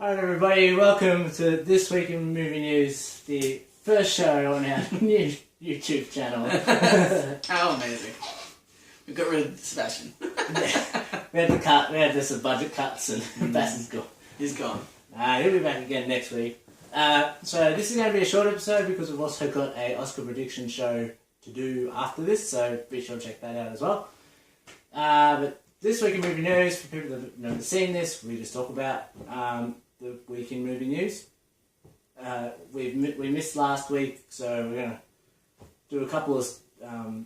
Alright everybody, welcome to This Week in Movie News, the first show on our new YouTube channel. How amazing. We got rid of Sebastian. We had some budget cuts and Sebastian's gone. He's gone. He'll be back again next week. So this is going to be a short episode because we've also got a Oscar prediction show to do after this, so be sure to check that out as well. But This Week in Movie News, for people that have never seen this, we just talk about the week in movie news. We missed last week, so we're going to do a couple of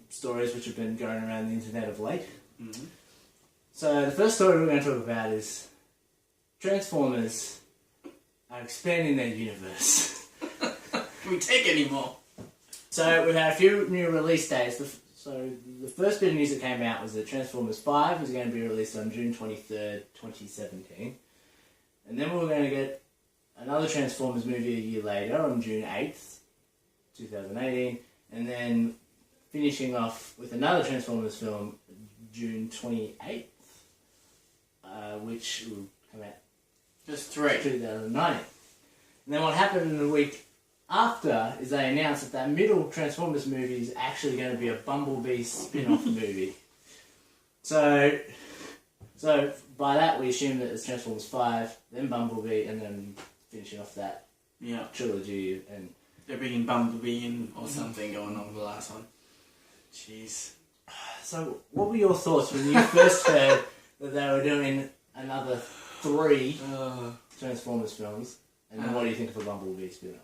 stories which have been going around the internet of late. Mm-hmm. So the first story we're going to talk about is Transformers are expanding their universe. Can we take any more? So we've had a few new release dates. So the first bit of news that came out was that Transformers 5 was going to be released on June 23rd, 2017. And then we were going to get another Transformers movie a year later on June 8th, 2018. And then finishing off with another Transformers film June 28th, which will come out Just three. 2019. And then what happened in the week after is they announced that middle Transformers movie is actually going to be a Bumblebee spin-off movie. So by that we assume that it's Transformers 5, then Bumblebee, and then finishing off that trilogy. And they're bringing Bumblebee in or something going on with the last one. Jeez. So what were your thoughts when you first heard that they were doing another 3 Transformers films? And then what do you think of a Bumblebee spin-off?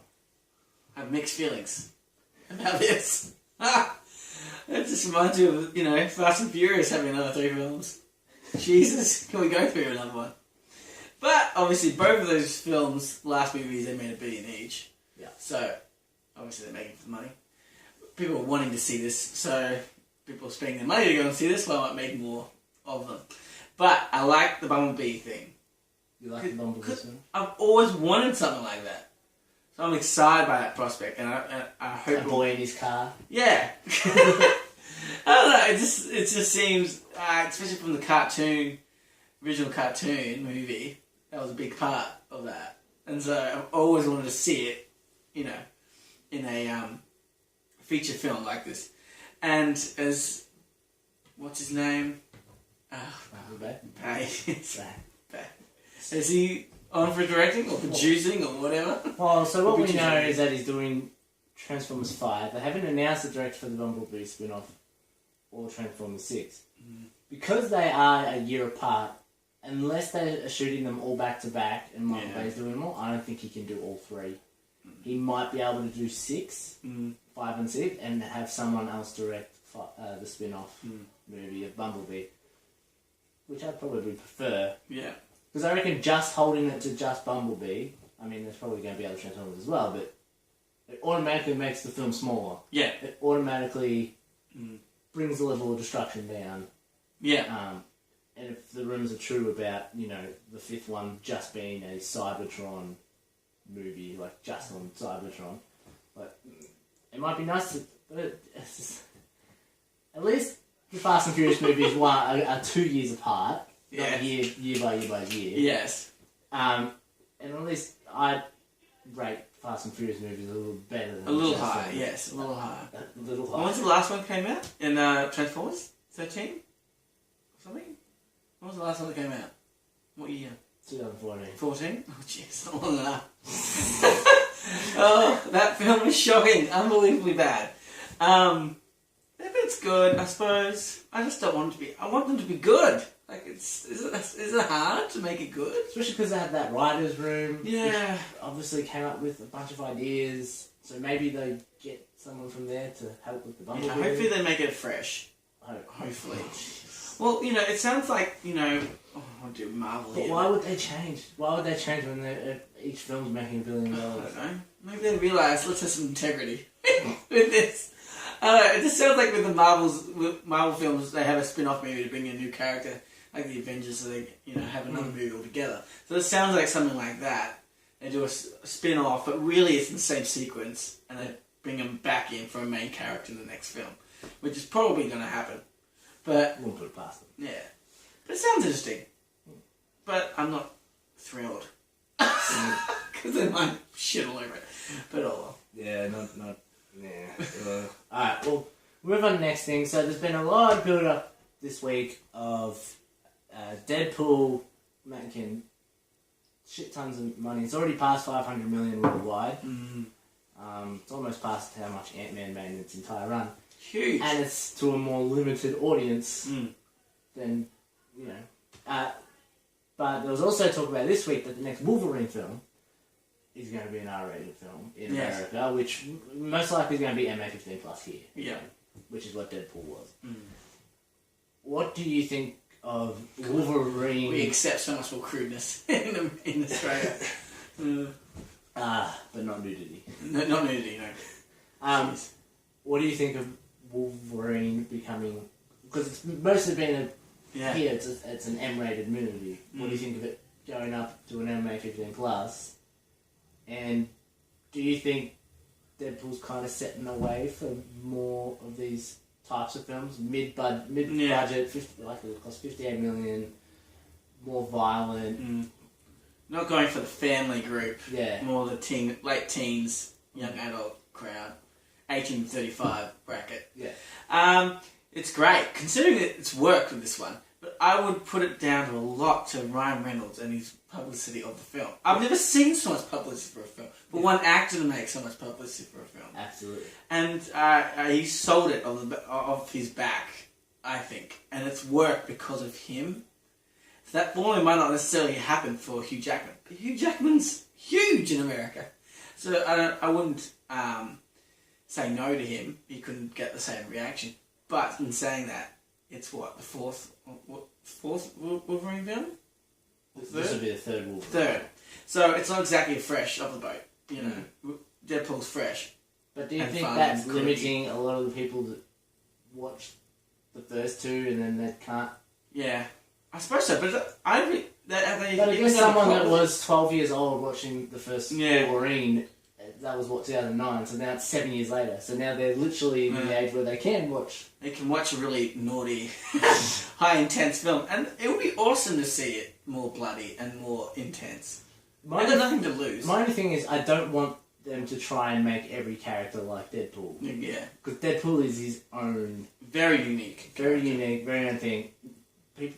I have mixed feelings about this. It just reminds me of, Fast and Furious having another 3 films. Jesus, can we go through another one? But, obviously, both of those films, last movies, they made $1 billion each. Yeah. So, obviously they're making it for the money. People are wanting to see this, so people are spending their money to go and see this, well, I might make more of them. But, I like the Bumblebee thing. You like the Bumblebee spin-off? I've always wanted something like that. So I'm excited by that prospect, and I hope... A boy in his car? Yeah. I don't know, it just seems, especially from the original cartoon movie, that was a big part of that. And so I've always wanted to see it, in a feature film like this. And as, what's his name? Is he on for directing or producing or whatever? Well, so what we know is that he's doing Transformers 5. They haven't announced the director for the Bumblebee spin-off or Transformers 6. Mm. Because they are a year apart, unless they are shooting them all back to back and Michael Bay's doing them all, I don't think he can do all 3. Mm. He might be able to do 6, 5 and 6, and have someone else direct the spin-off movie of Bumblebee, which I'd probably prefer. Yeah. Because I reckon just holding it to just Bumblebee, I mean, there's probably going to be other Transformers as well, but it automatically makes the film smaller. Yeah. It automatically brings the level of destruction down. Yeah. And if the rumours are true about, the 5th one just being a Cybertron movie, like just on Cybertron, like, it might be nice to... But it's just, at least the Fast and Furious movies are 2 years apart. Yeah. Year by year. Yes. And at least I'd rate Fast and Furious movies a little better than... A little higher, yes. A little higher. A little higher. When was the last one came out? In Transformers? 13? Or something? When was the last one that came out? What year? 2014. 14? Oh, jeez. Not long enough. Oh, that film was shocking. Unbelievably bad. If it's good, I suppose. I just don't want it to be... I want them to be good. Like, is it hard to make it good? Especially because they have that writer's room. Yeah. Which obviously came up with a bunch of ideas. So maybe they get someone from there to help with the Bumblebee. Yeah, hopefully they make it fresh. Hopefully. Well, it sounds like, I'll do Marvel here. But why would they change? Why would they change when each film's making $1 billion? I don't know. Maybe they realise, let's have some integrity with this. I don't know, it just sounds like with the Marvel films, they have a spin-off movie to bring in a new character, like the Avengers, so they have another movie altogether. So it sounds like something like that. They do a spin-off, but really it's in the same sequence, and they bring them back in for a main character in the next film, which is probably going to happen. But Wouldn't put it past them. Yeah. But it sounds interesting. But I'm not thrilled Because they might shit all over it. But oh well. Yeah, Alright, well, move on to the next thing. So there's been a lot of build-up this week of Deadpool making shit tons of money. It's already past 500 million worldwide. It's almost past how much Ant-Man made in its entire run. Huge. And it's to a more limited audience than, but there was also talk about this week that the next Wolverine film is going to be an R-rated film in America, which most likely is going to be MA15 plus here. Yeah. Which is what Deadpool was. What do you think of Wolverine? We accept so much more crudeness in Australia. But not nudity. No, not nudity, no. What do you think of Wolverine becoming... Because it's mostly been here, it's an M-rated movie. What do you think of it going up to an MA15 plus? And do you think Deadpool's kind of setting the way for more of these types of films? Mid-budget, 50, like it cost 58 million, more violent. Not going for the family group. Yeah. More the late teens, young adult crowd. 18 to 35 bracket. Yeah. It's great, considering it's worked with this one. But I would put it down to a lot to Ryan Reynolds and his publicity of the film. I've never seen so much publicity for a film. For one actor to make so much publicity for a film. Absolutely. And he sold it off his back, I think. And it's worked because of him. So that formula might not necessarily happen for Hugh Jackman. But Hugh Jackman's huge in America. So I wouldn't say no to him. He couldn't get the same reaction. But in saying that, it's the fourth Wolverine film? This will be the third Wolverine. Third. So it's not exactly fresh off the boat. Deadpool's fresh. But do you think that's limiting a lot of the people that watch the first two and then they can't? Yeah. I suppose so, but But I guess someone that was 12 years old watching the first Wolverine, that was 2009, so now it's 7 years later. So now they're literally in the age where they can watch. They can watch a really naughty, high intense film, and it would be awesome to see it more bloody and more intense. They've got nothing to lose. My only thing is, I don't want them to try and make every character like Deadpool. Yeah. Because Deadpool is his own... Very unique. Very unique, very own thing. People,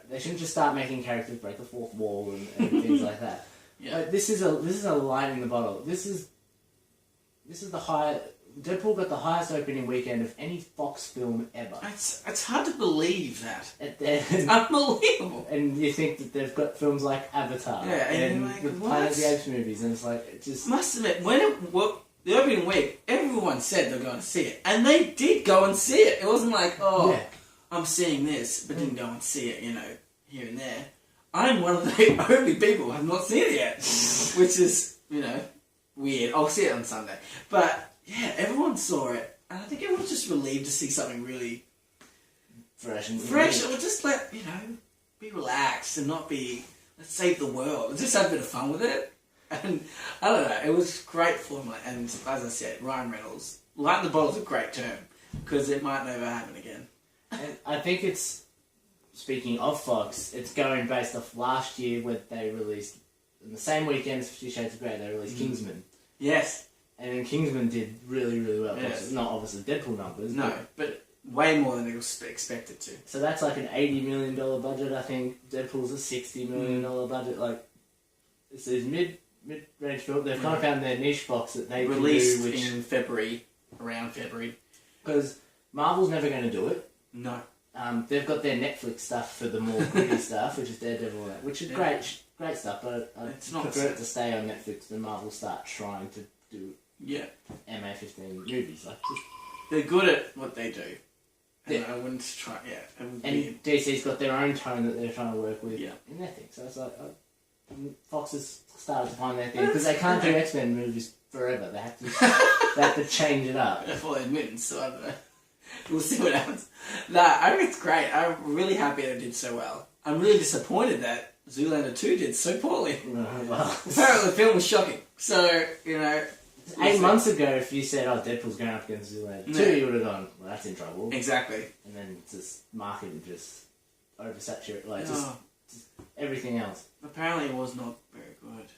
they shouldn't just start making characters break the fourth wall and things like that. Yeah. Like, this is a line in the bottle. This is the high... Deadpool got the highest opening weekend of any Fox film ever. It's hard to believe that. It's unbelievable. And you think that they've got films like Avatar and like, the Planet of the Apes movies, and it's like, it just... Must admit, the opening week, everyone said they're going to see it. And they did go and see it. It wasn't like, I'm seeing this, but didn't go and see it, here and there. I'm one of the only people who have not seen it yet. Which is, weird. I'll see it on Sunday. But... yeah, everyone saw it, and I think everyone's just relieved to see something really fresh, or just be relaxed and not be, let's save the world. Just have a bit of fun with it, and I don't know, it was great formula, and as I said, Ryan Reynolds, light the bottle's a great term, because it might never happen again. And I think it's, speaking of Fox, it's going based off last year where they released, in the same weekend as 50 Shades of Grey, they released Kingsman. Yes. And then Kingsman did really, really well. Yes. Not obviously Deadpool numbers. No, but way more than it was expected to. So that's like an $80 million budget, I think. Deadpool's a $60 million budget. Like, it's these mid-range film. They've kind of found their niche box that they released can do, in February, around February. Because Marvel's never going to do it. No. They've got their Netflix stuff for the more gritty stuff, which is Daredevil, which is great stuff, but I prefer it to stay on Netflix than Marvel start trying to do MA15 movies. Like, they're good at what they do. And I wouldn't try, and DC's got their own tone that they're trying to work with in their thing. So it's like, Fox has started to find their thing, because they can't do X-Men movies forever. They have to change it up. For admittance, so I don't know. We'll see what happens. I think it's great. I'm really happy they did so well. I'm really disappointed that Zoolander 2 did so poorly. Well, apparently the film was shocking. So, 8 months ago, if you said, Deadpool's going up against Zoolander 2, you would have gone, well, that's in trouble. Exactly. And then just marketing just oversaturated, just everything else. Apparently it was not very good.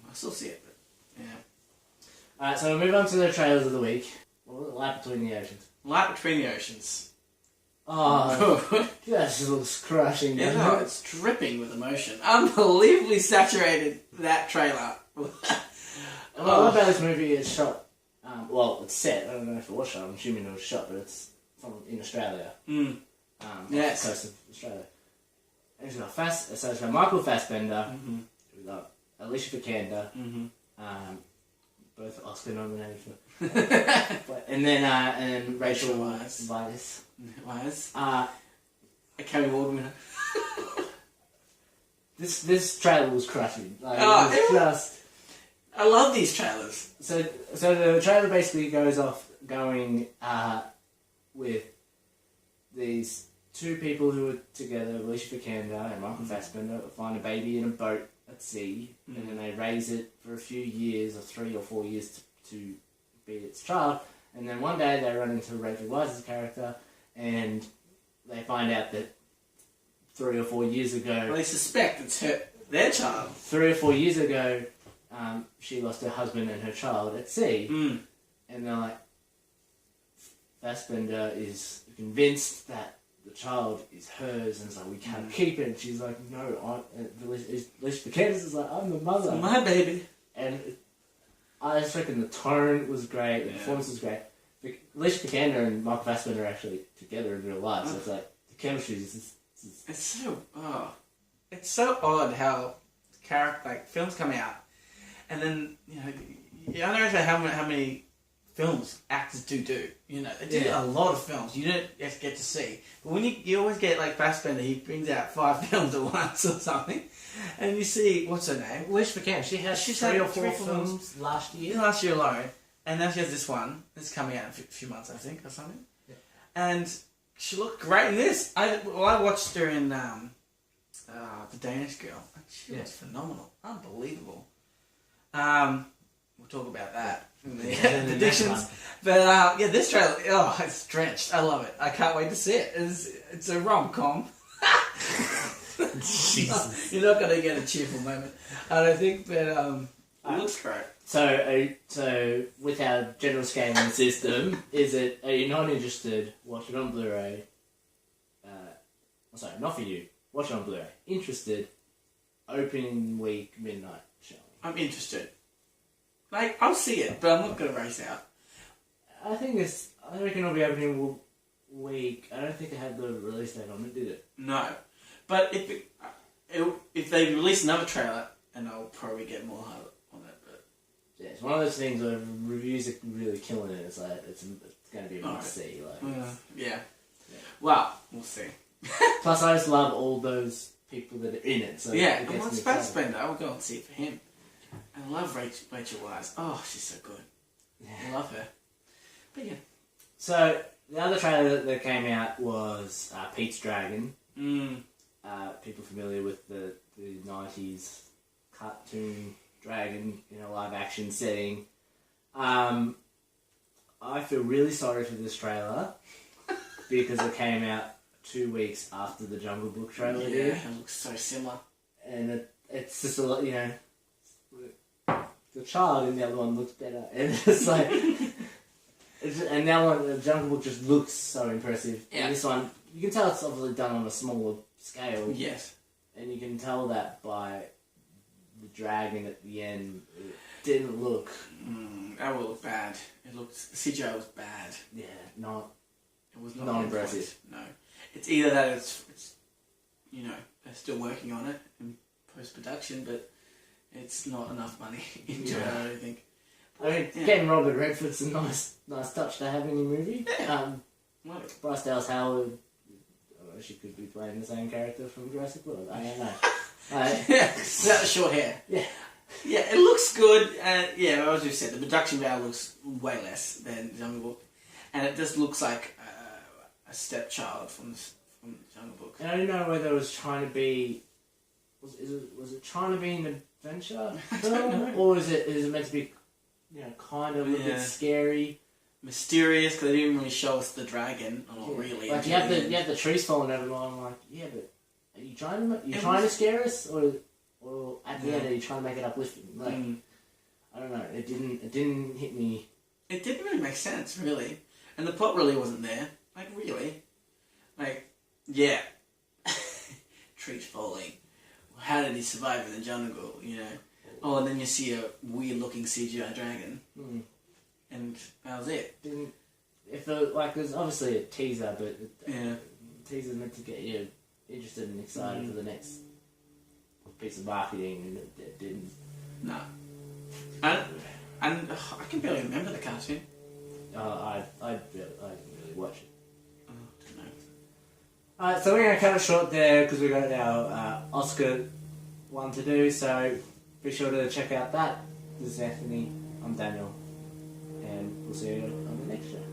I still see it, but yeah. Alright, so we'll move on to the trailers of the week. Light Between the Oceans. Light Between the Oceans. Oh, that just looks crushing. Yeah, no, it's dripping with emotion. Unbelievably saturated, that trailer. What I love about this movie is shot, well, it's set, I don't know if it was shot, I'm assuming it was shot, but it's in Australia. Mm. Yes. Off the coast of Australia. And it's got Michael Fassbender, we've got Alicia Vikander, both Oscar nominated for, and then Rachel Weisz. Academy Award winner. This trailer was crushing. Like, I love these trailers. So the trailer basically going with these two people who are together, Alicia Vikander and Michael Fassbender, find a baby in a boat at sea, and then they raise it for a few years, or 3 or 4 years, to be its child. And then one day they run into Rachel Weisz's character, and they find out that 3 or 4 years ago... Well, they suspect it's their child. 3 or 4 years ago, she lost her husband and her child at sea. And they're like... Fassbender is convinced that the child is hers, and it's like, we can't keep it. And she's like, no, Alicia Vikander is like, I'm the mother. It's my baby. And I just reckon the tone was great, the performance was great. Alicia Vikander and Michael Fassbender are actually together in real life, so it's like, the chemistry is... It's so odd how films come out, and then, you underestimate how many films actors do. They do a lot of films. You don't get to see. But when you always get like Fassbender, he brings out 5 films at once or something, and you see, what's her name? Alicia Vikander. She's had 3 or 4 films last year. Last year alone, and now she has this one. It's coming out in a few months, I think, or something. Yeah. And she looked great in this. I watched her in The Danish Girl. She was phenomenal, unbelievable. We'll talk about that. The predictions. But this trailer, it's drenched. I love it. I can't wait to see it. It's a rom-com. Jesus. You're not going to get a cheerful moment, I don't think, but it looks great. So with our general scaling system, are you not interested, watch it on Blu-ray, not for you, watch it on Blu-ray, interested, opening week, midnight showing? I'm interested. I'll see it, but I'm not going to race out. I reckon it'll be opening week. I don't think it had the release date on it, did it? No. But if they release another trailer, and I'll probably get more hype on it. But yeah, it's one of those things where reviews are really killing it. It's like, it's going to be a must-see. Yeah. Well, we'll see. Plus, I just love all those people that are in it. So yeah, and what's Fassbender? I will go and see it for him. I love Rachel Weisz. Oh, she's so good. Yeah. I love her. But yeah. So, the other trailer that came out was Pete's Dragon. People familiar with the 90s cartoon dragon in a live action setting. I feel really sorry for this trailer because it came out 2 weeks after the Jungle Book trailer did. Yeah, it looks so similar. And it's just a lot, the child in the other one looks better, and it's like, and that one, the Jungle Book just looks so impressive. Yeah. And this one, you can tell it's obviously done on a smaller scale. Yes. And you can tell that by the dragon at the end. It didn't look. That will look bad. The CGI was bad. Yeah, It was not impressive. No, it's either that it's they're still working on it in post production, but it's not enough money into it, I don't think. Getting Robert Redford's a nice touch to have in your movie. Yeah. Bryce Dallas Howard, she could be playing the same character from Jurassic World. I don't know. Without the short hair. Yeah. Yeah, it looks good. As you said, the production value looks way less than Jungle Book, and it just looks like a stepchild from Jungle Book. And I don't know whether it was trying to be. Was it trying to be an adventure film, or is it meant to be, kind of a bit scary, mysterious? Because they didn't really show us the dragon, or not really. Like you have the trees falling over, and I'm like, but are you trying to scare us, or or at the end are you trying to make it uplifting? Like, I don't know. It didn't hit me. It didn't really make sense, really, and the plot really wasn't there. Like, really, like, yeah, trees falling. How did he survive in the jungle? You know. Oh, and then you see a weird-looking CGI dragon, and that was it. It felt like there's obviously a teaser, but Yeah. teaser's meant to get you interested and excited for the next piece of marketing, and it didn't. No. And I can barely remember the cartoon. I didn't really watch it. Oh, don't know. Alright, so we're going to cut it short there because we've got our Oscar one to do, so be sure to check out that. This is Anthony, I'm Daniel, and we'll see you on the next show.